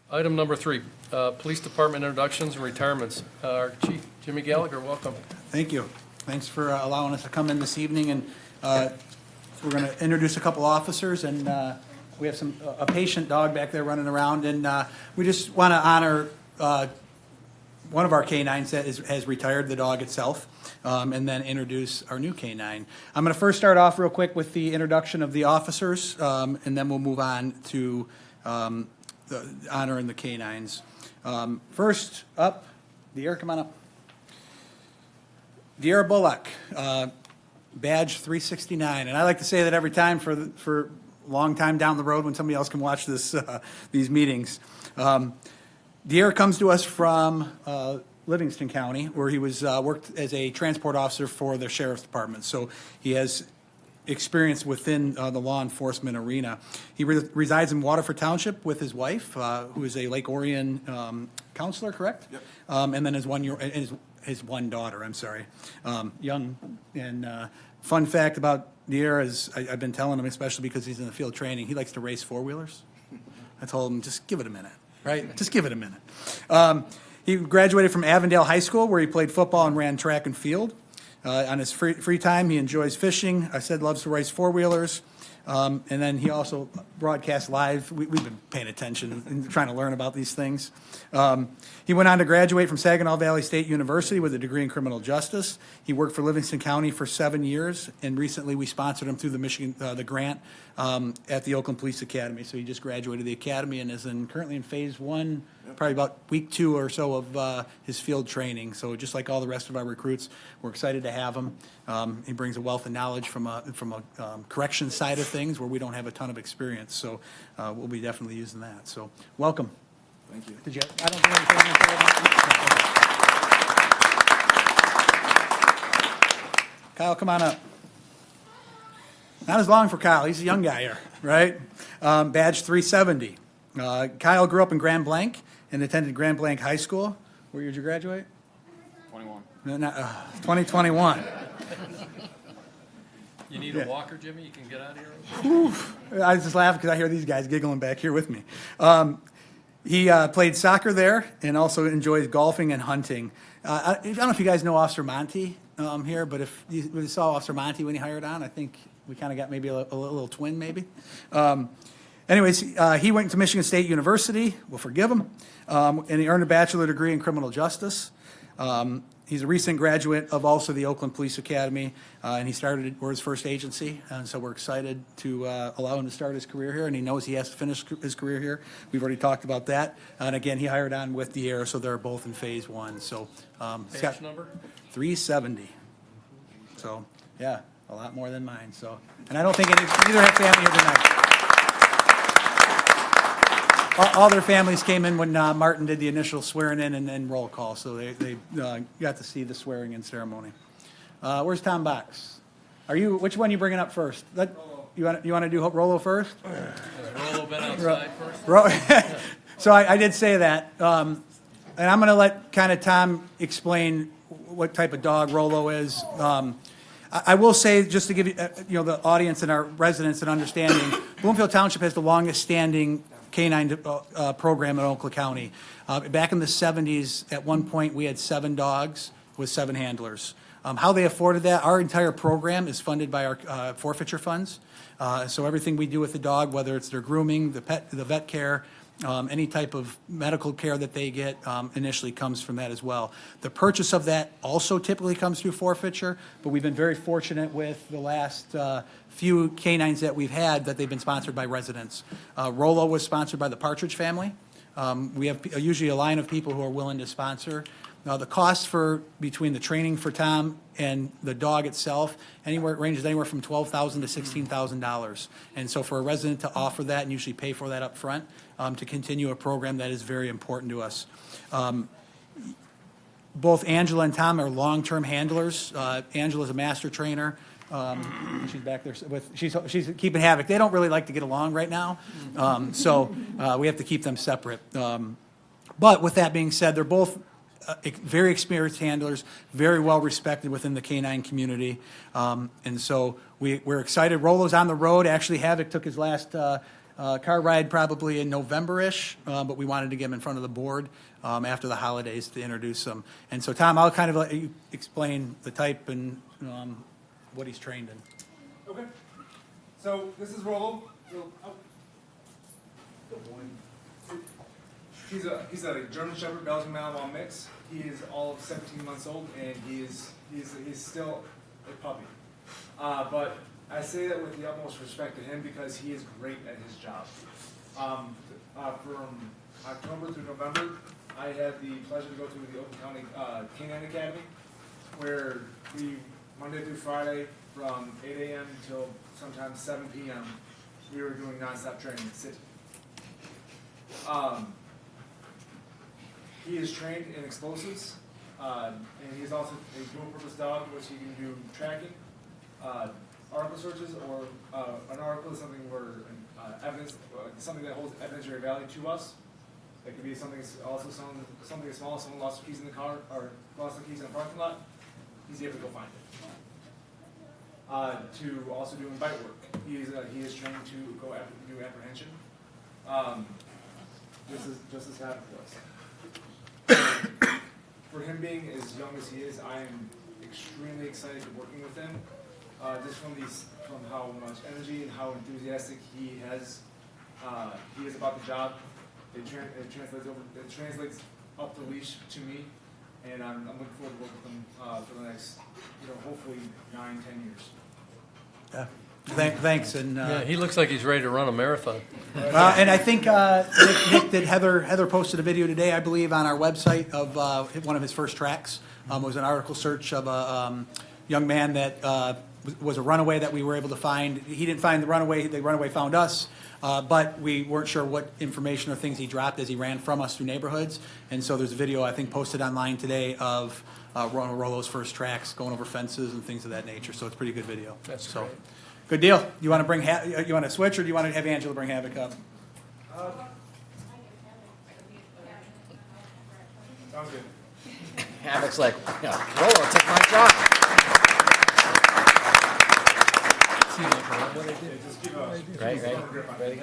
Item number 3, Police Department introductions and retirements. Our Chief, Jimmy Gallagher, welcome. Thank you. Thanks for allowing us to come in this evening, and we're going to introduce a couple officers, and we have a patient dog back there running around, and we just want to honor one of our canines that has retired, the dog itself, and then introduce our new canine. I'm going to first start off real quick with the introduction of the officers, and then we'll move on to the honor and the canines. First up, Dear, come on up. Dear Bullock, badge 369, and I like to say that every time for a long time down the road when somebody else can watch these meetings. Dear comes to us from Livingston County, where he was worked as a transport officer for the sheriff's department. So he has experience within the law enforcement arena. He resides in Waterford Township with his wife, who is a Lake Orion counselor, correct? Yep. And then his one daughter, I'm sorry, young. And fun fact about Deere is I've been telling him, especially because he's in the field training, he likes to race four-wheelers. I told him, just give it a minute, right? Just give it a minute. He graduated from Avondale High School, where he played football and ran track and field. On his free time, he enjoys fishing. I said loves to race four-wheelers. And then he also broadcasts live. We've been paying attention and trying to learn about these things. He went on to graduate from Saginaw Valley State University with a degree in criminal justice. He worked for Livingston County for 7 years, and recently we sponsored him through the grant at the Oakland Police Academy. So he just graduated the academy and is currently in phase 1, probably about week 2 or so of his field training. So just like all the rest of our recruits, we're excited to have him. He brings a wealth of knowledge from a correction side of things where we don't have a ton of experience. So we'll be definitely using that. So welcome. Thank you. Did you? I don't think anything Kyle, come on up. Not as long for Kyle. He's a young guy here, right? Badge 370. Kyle grew up in Grand Blanc and attended Grand Blanc High School. Where did you graduate? 21. 2021. You need a walker, Jimmy? You can get out of here? I just laugh because I hear these guys giggling back here with me. He played soccer there and also enjoys golfing and hunting. I don't know if you guys know Officer Monty here, but if you saw Officer Monty when he hired on, I think we kind of got maybe a little twin maybe. Anyways, he went to Michigan State University. We'll forgive him. And he earned a bachelor degree in criminal justice. He's a recent graduate of also the Oakland Police Academy, and he started his first agency, and so we're excited to allow him to start his career here, and he knows he has to finish his career here. We've already talked about that, and again, he hired on with the air, so they're both in phase 1. So, Page number? 370. So, yeah, a lot more than mine. So, and I don't think either have family here tonight. All their families came in when Martin did the initial swearing in and then roll call, so they got to see the swearing in ceremony. Where's Tom Box? Which one are you bringing up first? You want to do Rollo first? Rollo been outside first? So I did say that, and I'm going to let kind of Tom explain what type of dog Rollo is. I will say, just to give you the audience and our residents an understanding, Bloomfield Township has the longest standing canine program in Oakland County. Back in the 70s, at one point, we had 7 dogs with 7 handlers. How they afforded that, our entire program is funded by our forfeiture funds. So everything we do with the dog, whether it's their grooming, the vet care, any type of medical care that they get initially comes from that as well. The purchase of that also typically comes through forfeiture, but we've been very fortunate with the last few canines that we've had that they've been sponsored by residents. Rollo was sponsored by the Partridge family. We have usually a line of people who are willing to sponsor. Now, the cost between the training for Tom and the dog itself, ranges anywhere from $12,000 to $16,000. And so for a resident to offer that and usually pay for that up front, to continue a program that is very important to us. Both Angela and Tom are long-term handlers. Angela's a master trainer. She's back there she's keeping havoc. They don't really like to get along right now, so we have to keep them separate. But with that being said, they're both very experienced handlers, very well respected within the canine community, and so we're excited. Rollo's on the road. Actually, Havoc took his last car ride probably in November-ish, but we wanted to get him in front of the board after the holidays to introduce him. And so, Tom, I'll kind of let you explain the type and what he's trained in. Okay. So this is Rollo. He's a German Shepherd Belgian Malinois mix. He is all of 17 months old, and he's still a puppy. But I say that with the utmost respect to him because he is great at his job. From October through November, I had the pleasure to go to the Oakland County Canine Academy, where Monday through Friday, from 8 a.m. until sometimes 7 p.m., we were doing nonstop training in the city. He is trained in explosives, and he's also a dual-purpose dog, which he can do tracking, article searches, or an article is something where evidence, something that holds evidentiary value to us. It could be something also something small. Someone lost their keys in the car or lost their keys in a parking lot. He's able to go find it. To also doing bite work. He is trained to go do apprehension. Just as happened to us. For him being as young as he is, I am extremely excited to working with him. Just from how much energy and how enthusiastic he is about the job. It translates up the leash to me, and I'm looking forward to working with him for the next, hopefully 9-10 years. Yeah. Thanks. And Yeah, he looks like he's ready to run a marathon. and I think Nick did. Heather posted a video today, I believe, on our website of one of his first tracks. It was an article search of a young man that was a runaway that we were able to find. He didn't find the runaway. The runaway found us, but we weren't sure what information or things he dropped as he ran from us through neighborhoods. And so there's a video, I think, posted online today of Rollo's first tracks, going over fences and things of that nature. So it's a pretty good video. That's so. great. Good deal. You want to you want to switch, or do you want to have Angela bring Havoc up? Sounds good. Havoc's like, Rollo took my job. See, look what I did. Just keep a Right. firm grip on it. I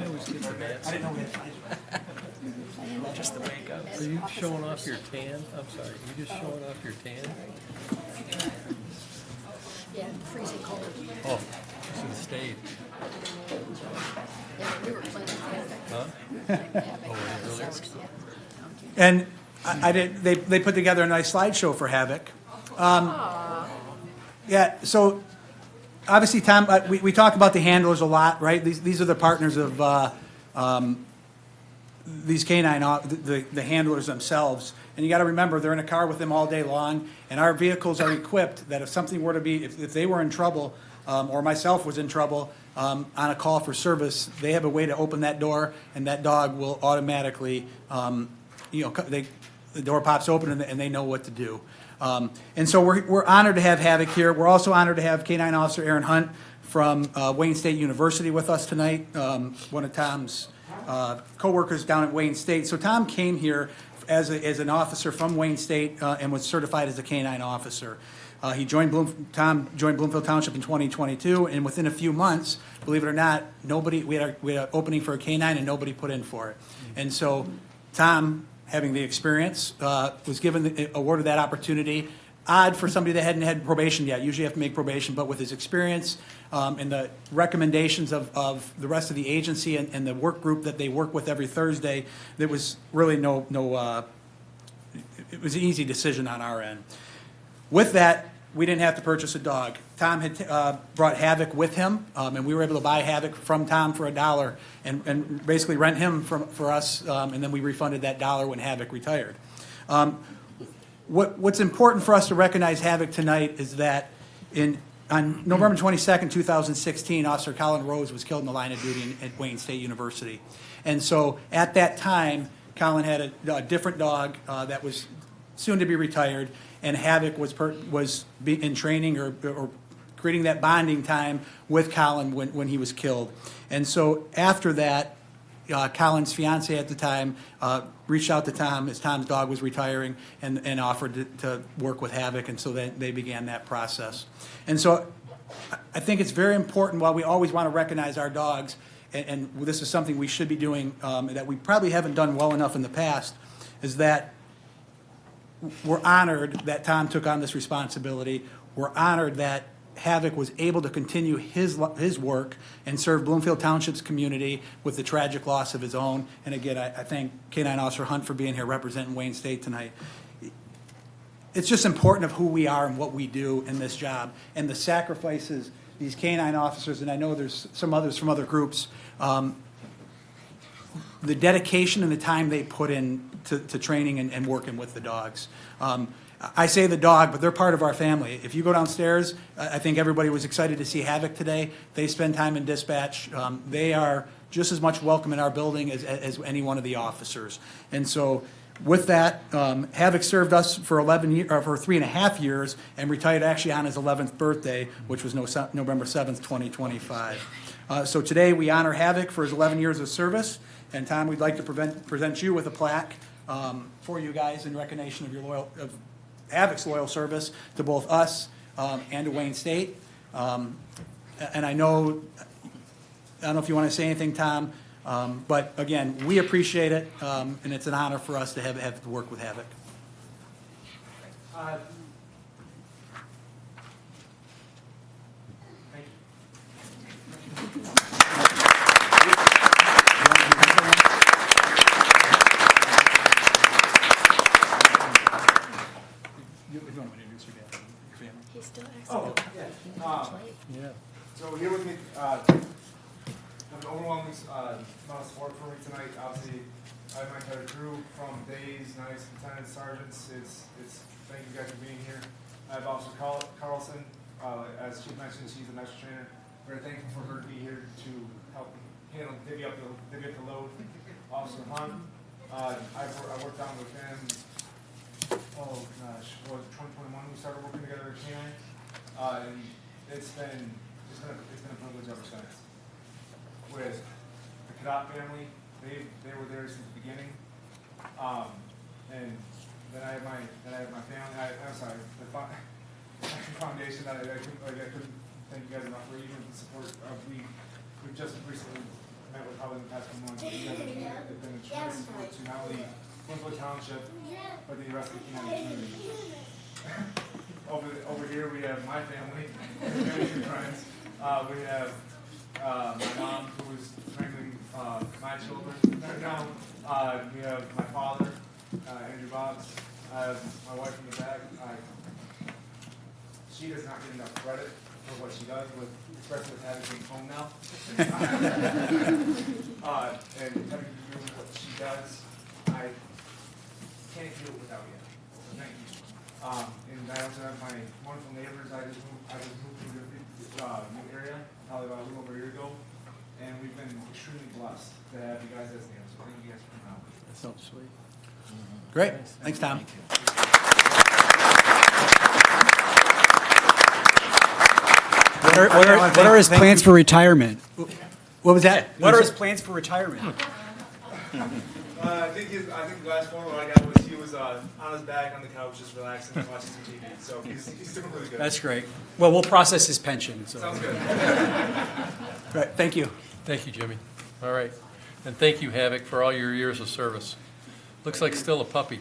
always get the bad stuff. Just the makeup. Are you showing off your tan? I'm sorry, are you just showing off your tan? Yeah, freezing cold. Oh, you should have stayed. Yeah, we were playing Havoc. Huh? Yeah, Oh, earlier? yeah. And I did. They put together a nice slideshow for Havoc. Yeah. So obviously, Tom, we talk about the handlers a lot, right? These are the partners of these canine, the handlers themselves. And you got to remember, they're in a car with them all day long, and our vehicles are equipped that if something were to be, if they were in trouble, or myself was in trouble, on a call for service, they have a way to open that door, and that dog will automatically, the door pops open, and they know what to do. And so we're honored to have Havoc here. We're also honored to have Canine Officer Aaron Hunt from Wayne State University with us tonight, one of Tom's co-workers down at Wayne State. So Tom came here as an officer from Wayne State and was certified as a canine officer. Tom joined Bloomfield Township in 2022, and within a few months, believe it or not, we had an opening for a canine and nobody put in for it. And so Tom, having the experience, was awarded that opportunity. Odd for somebody that hadn't had probation yet. Usually you have to make probation, but with his experience and the recommendations of the rest of the agency and the work group that they work with every Thursday, there was really it was an easy decision on our end. With that, we didn't have to purchase a dog. Tom had brought Havoc with him, and we were able to buy Havoc from Tom for $1 and basically rent him for us, and then we refunded that $1 when Havoc retired. What's important for us to recognize Havoc tonight is that on November 22nd, 2016, Officer Colin Rose was killed in the line of duty at Wayne State University. And so at that time, Colin had a different dog that was soon to be retired, and Havoc was in training or creating that bonding time with Colin when he was killed. And so after that, Colin's fiance at the time reached out to Tom as Tom's dog was retiring and offered to work with Havoc, and so they began that process. And so I think it's very important, while we always want to recognize our dogs, and this is something we should be doing, that we probably haven't done well enough in the past, is that we're honored that Tom took on this responsibility. We're honored that Havoc was able to continue his work and serve Bloomfield Township's community with the tragic loss of his own. And again, I thank K-9 Officer Hunt for being here representing Wayne State tonight. It's just important of who we are and what we do in this job, and the sacrifices these K-9 officers, and I know there's some others from other groups, the dedication and the time they put in to training and working with the dogs. I say the dog, but they're part of our family. If you go downstairs, I think everybody was excited to see Havoc today. They spend time in dispatch. They are just as much welcome in our building as any one of the officers. And so with that, Havoc served us for 3.5 years and retired actually on his 11th birthday, which was November 7th, 2025. So today we honor Havoc for his 11 years of service. And Tom, we'd like to present you with a plaque for you guys in recognition of your Havoc's loyal service to both us and to Wayne State. And I don't know if you want to say anything, Tom, but again, we appreciate it, and it's an honor for us to have to work with Havoc. Thank He's still asking. Oh, yeah. Yeah. So here with me, have an overwhelming amount of support for me tonight. Obviously, I have my entire crew from days, nights, lieutenants, sergeants. It's thank you guys for being here. I have Officer Carlson, as Chief mentioned, she's a master trainer. Very thankful for her to be here to help handle divvy up the load. Officer Hunt, I worked down with him. Oh gosh, what was it, 2021? We started working together at K-9, and it's been a privilege ever since. With the Cadet family, they were there since the beginning, and then I have my family. I'm sorry, the foundation. I couldn't thank you guys enough for even the support. We've just recently met with probably in the past few months. You guys have been a tremendous support to not only Bloomfield Township, but the rest of the community. Over here we have my family, very good friends. We have my mom, who is wrangling my children right now. We have my father, Andrew Bobs. I have my wife in the back. She does not get enough credit for what she does, especially with having being home now. And having to do what she does, I can't do it without you. So thank you. And I also have my wonderful neighbors. I just moved to a new area, probably about a little over a year ago, and we've been extremely blessed to have you guys as neighbors. So thank you guys for coming out. That's so sweet. Great. Thanks, Tom. What are his plans for retirement? What was that? What are his plans for retirement? I think the last photo I got was he was on his back on the couch just relaxing and watching some TV. So he's doing really good. That's great. Well, we'll process his pension. So. Sounds good. Right. Thank you. Thank you, Jimmy. All right. And thank you, Havoc, for all your years of service. Looks like still a puppy.